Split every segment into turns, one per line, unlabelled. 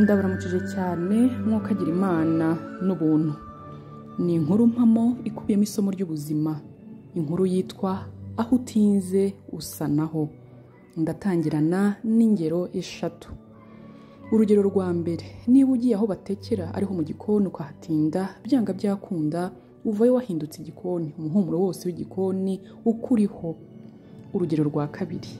ndabaramukije cyane mwakagira imana n'ubuntu. Ni inkuru mpamo ikubiyemo isomo ry'ubuzima, inkuru yitwa aho utinze usanaho. Ndatangirana n'ingero eshatu. Urugero rwa mbere, niba ugiye aho batekera ariho mu gikoni ukahatinda, byanga byakunda uvayo wahindutse igikoni, umuhumuro wose w'igikoni ukuriho. Urugero rwa kabiri,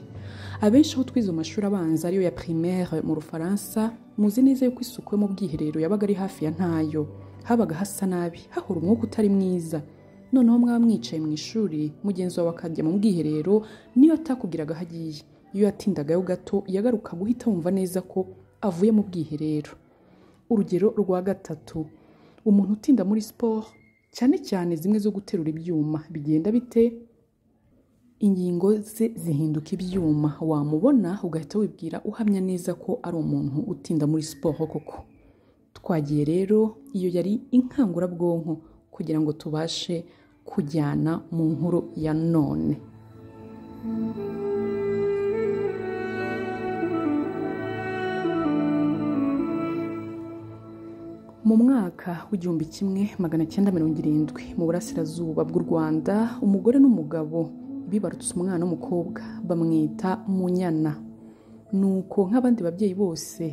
abenshi aho twize mu mashuri abanza ariyo ya primaire mu Rufaransa, muzi neza yuko isuku yo mu bwiherero yabaga ari hafi ya ntayo, habaga hasa nabi, hahora umwuka utari mwiza. Noneho mwaba mwicaye mu ishuri, mugenzi wawe akajya mu bwiherero, niyo atakubwiraga aho agiye, iyo yatindagayo gato yagaruka guhita wumva neza ko avuye mu bwiherero. Urugero rwa gatatu, umuntu utinda muri sport, cyane cyane zimwe zo guterura ibyuma, bigenda bite? Ingingo ze zihinduka ibyuma, wamubona ugahita wibwira uhamya neza ko ari umuntu utinda muri sport koko. Twagiye rero, iyo yari inkanguramubiri kugira ngo tubashe kujyana mu nkuru ya none. Mu mwaka w'igihumbi kimwe magana cyenda mirongo irindwi mu burasirazuba bw'u Rwanda, umugore n'umugabo bibarutse umwana w'umukobwa bamwita Munyana. Nuko nk'abandi babyeyi bose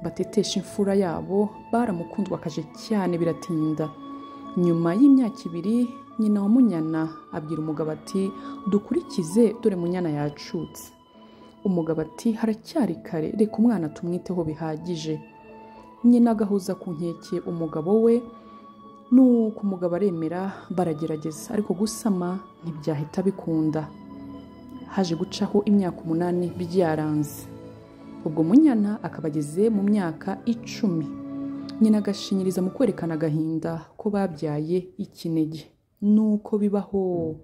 batetesha imfura yabo, baramukundwakaje cyane biratinda. Nyuma y'imyaka 2, nyina wa Munyana abwira umugabo ati dukurikize dore Munyana yacutse. Umugabo ati haracyari kare, reka umwana tumwiteho bihagije. Nyina agahuza ku nkeke umugabo we, nuko umugabo aremera, baragerageza, ariko gusama ntibyahita bikunda. Haje gucaho imyaka 8 byaranze. Ubwo Munyana akaba ageze mu myaka 10. Nyina agashinyiriza mu kwerekana agahinda ko babyaye ikinege. Nuko bibaho.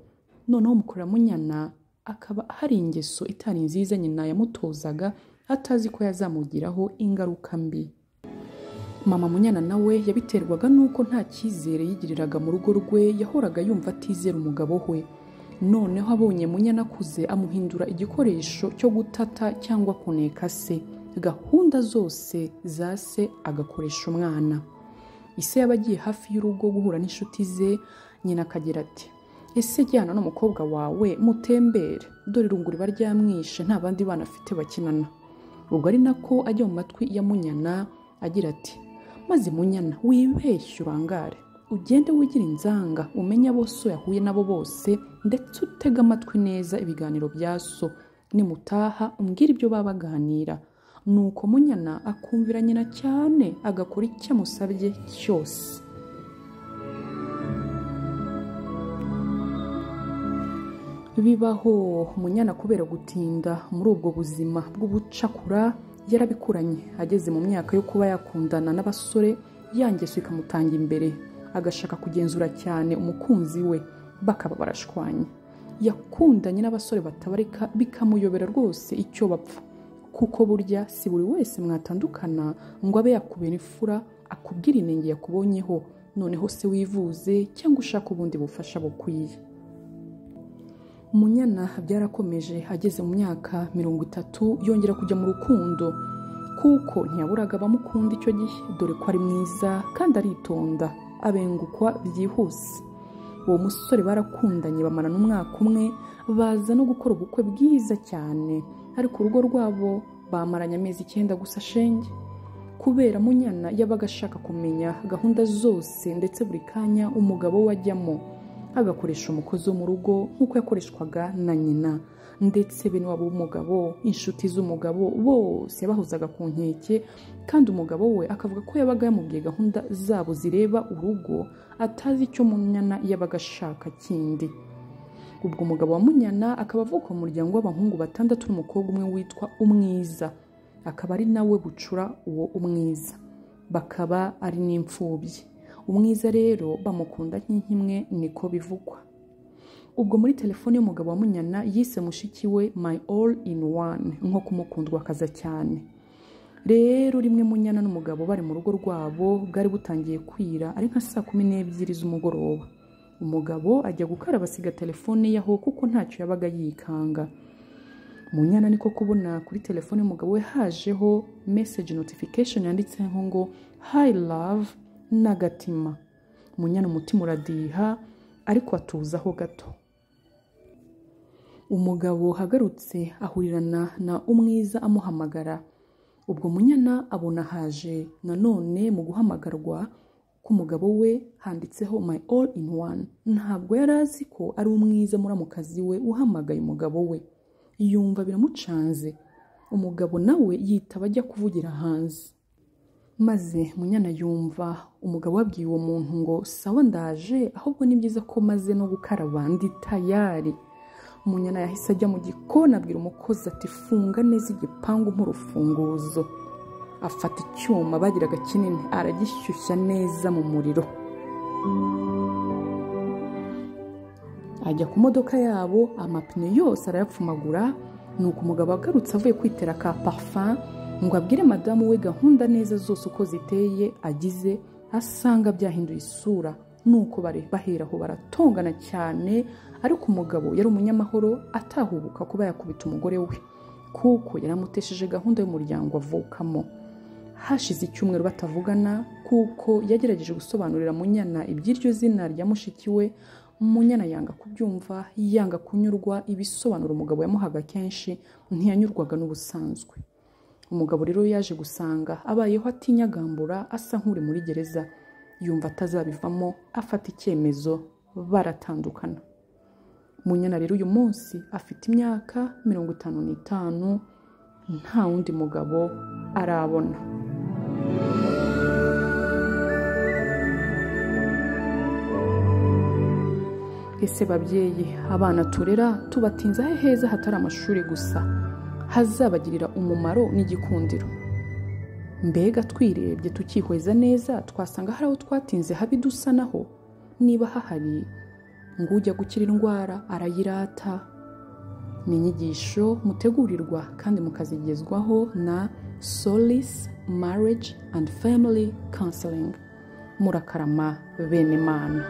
Noneho umukuru Munyana akaba hari ingeso itari nziza nyina yamutozaga, atazi ko yazamugiraho ingaruka mbi. Mama Munyana nawe yabiterwaga nuko nta cyizere yigiriraga mu rugo rwe, yahoraga yumva atizera umugabo we. Noneho abonye Munyana akuze, amuhindura igikoresho cyo gutata cyangwa kuneka se. Gahunda zose za se agakoresha umwana. Ise yabagiye hafi y'urugo guhura n'inshuti ze, nyina akagira ati ese jyana n'umukobwa wawe mutembere, dore irungu riba ryamwishe, nta bandi bana afite bakinana. Ubwo ari nako ajya mu matwi ya Munyana agira ati maze Munyana wibeshye urangare, ugende wigira inzanga, umenye abo so yahuye nabo bose, ndetse utega amatwi neza ibiganiro bya so. Nimutaha umbwira ibyo baba baganira. Nuko Munyana akumvira nyina cyane, agakora icyo amusabye cyose. Bibaho. Munyana kubera gutinda muri ubwo buzima bw'ubucakura yarabikuranye. Ageze mu myaka yo kuba yakundana n'abasore, yangeso ikamutanga imbere, agashaka kugenzura cyane umukunzi we, bakaba barashwanye. Yakundanye n'abasore batabarika, bikamuyobera rwose icyo bapfa, kuko burya si buri wese mwatandukana ngo abe yakubera imfura akubwira inenge yakubonyeho, noneho se wivuze cyangwa ushaka ubundi bufasha bukwiye. Munyana byarakomeje. Ageze mu myaka 30 yongera kujya mu rukundo, kuko ntiyaburaga abamukunda icyo gihe, dore ko ari mwiza kandi aritonda, abengukwa byihuse. Uwo musore barakundanye, bamarana umwaka umwe, baza no gukora ubukwe bwiza cyane, ariko urugo rwabo bamaranye amezi 9 gusa shenge. Kubera Munyana yabaga ashaka kumenya gahunda zose, ndetse buri kanya umugabo we ajyamo, agakoresha umukozi wo mu rugo nk'uko yakoreshwaga na nyina, ndetse bene wabo w'umugabo, inshuti z'umugabo bose yabahuzaga ku nkeke, kandi umugabo we akavuga ko yabaga yamubwiye gahunda zabo zireba urugo, atazi icyo Munyana yabaga ashaka kindi. Ubwo umugabo wa Munyana akaba avuka mu muryango w'abahungu 6 n'umukobwa umwe witwa Umwiza, akaba ari nawe bucura uwo Umwiza, bakaba ari n'imfubyi. Umwiza rero bamukunda nk'inkimwe, niko bivugwa. Ubwo muri telefone y'umugabo wa Munyana yise mushiki we my all in one, nko kumukundwa kaza cyane. Rero rimwe Munyana n'umugabo bari mu rugo rwabo, bwari butangiye kwira, ari nka saa 12 z'umugoroba. Umugabo ajya gukaraba, asiga telefone yaho kuko ntacyo yabaga yikanga. Munyana niko kubona kuri telefone y'umugabo we hajeho message notification yanditseho ngo hi love n'agatima. Munyana umutima uradiha ariko atuzaho gato. Umugabo hagarutse ahurirana na umwiza amuhamagara. Ubwo Munyana abona haje nanone mu guhamagarwa k'umugabo we handitseho my all in one. Ntabwo yari azi ko ari umwiza muramukazi we uhamagaye umugabo we. Yumva biramucanze. Umugabo nawe yitaba ajya kuvugira hanze. Maze Munyana yumva umugabo wabwiye uwo muntu ngo sawa ndaje, ahubwo ni byiza ko maze no gukaraba ndi tayari. Munyana yahise ajya mu gikoni abwira umukozi ati funga neza igipangu nk'urufunguzo. Afata icyuma bagiraga kinini aragishyushya neza mu muriro. Ajya ku modoka yabo amapine yose arayapfumagura. Nuko umugabo agarutse avuye kwitera ka parfum ngo abwire madamu we gahunda neza zose uko ziteye agize, asanga byahinduye isura. Nuko baheraho baratongana cyane, ariko umugabo yari umunyamahoro atahubuka kuba yakubita umugore we kuko yaramutesheje gahunda y'umuryango avukamo. Hashize icyumweru batavugana kuko yagerageje gusobanurira Munyana iby'iryo zina rya mushiki we. Munyana yanga kubyumva, yanga kunyurwa. Ibisobanuro umugabo yamuhaga kenshi ntiyanyurwaga n'ubusanzwe. Umugabo rero yaje gusanga abayeho atinyagambura, asa nk'uri muri gereza. Yumva atazabivamo, afata icyemezo, baratandukana. Munyana rero uyu munsi afite imyaka 55, nta wundi mugabo arabona. Ese babyeyi, abana turera tubatinza heza hatari amashuri gusa hazabagirira umumaro n'igikundiro? Mbega twirebye tukihweza neza twasanga hari aho twatinze habi dusa naho? Niba hahari ngo ujya gukira indwara arayirata. Ni inyigisho mutegurirwa kandi mukazigezwaho na Solace Marriage and Family Counseling. Murakarama bene Mana.